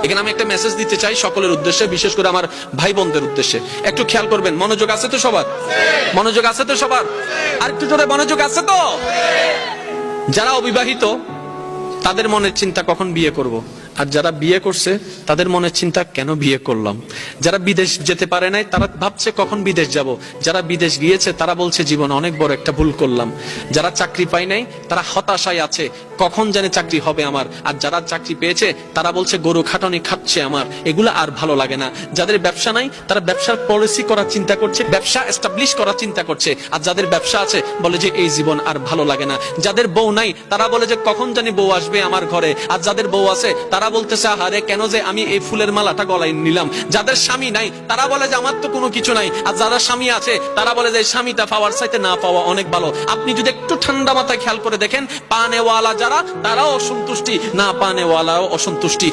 এখানে আমি একটা মেসেজ দিতে চাই সকলের উদ্দেশ্যে, বিশেষ করে আমার ভাই বোনদের উদ্দেশ্যে। একটু খেয়াল করবেন, মনোযোগ আছে তো সবার? মনোযোগ আছে তো সবার? আর একটু জোরে মনোযোগ আছে তো? যারা অবিবাহিত তাদের মনের চিন্তা কখন বিয়ে করব, আর যারা বিয়ে করছে তাদের মনের চিন্তা কেন বিয়ে করলাম। যারা বিদেশ যেতে পারে নাই তারা ভাবছে কখন বিদেশ যাব, যারা বিদেশ গিয়েছে তারা বলছে জীবনে অনেক বড় একটা ভুল করলাম, যারা চাকরি পায় নাই তারা হতাশায় আছে কখন জানে চাকরি হবে আমার, আর যারা চাকরি পেয়েছে তারা বলছে গরু খাটনি খাচ্ছে আমার, এগুলো আর ভালো লাগে না। যাদের ব্যবসা নাই তারা ব্যবসার পলিসি করার চিন্তা করছে, ব্যবসা এস্টাবলিশ করার চিন্তা করছে, আর যাদের ব্যবসা আছে বলে যে এই জীবন আর ভালো লাগে না। যাদের বউ নাই তারা বলে যে কখন জানি বউ আসবে আমার ঘরে, আর যাদের বউ আছে তারা বলতেছে আহারে কেন যে আমি এই ফুলের মালাটা গলায় নিলাম। যাদের স্বামী নাই তারা বলে যে আমার তো কোনো কিছু নাই, আর যারা স্বামী আছে তারা বলে যে স্বামীটা পাওয়ার চাইতে না পাওয়া অনেক ভালো। আপনি যদি একটু ঠান্ডা মাথায় খেয়াল করে দেখেন, পানেওয়ালা যারা তারাও অসন্তুষ্টি, না পানেওয়ালাও অসন্তুষ্টি।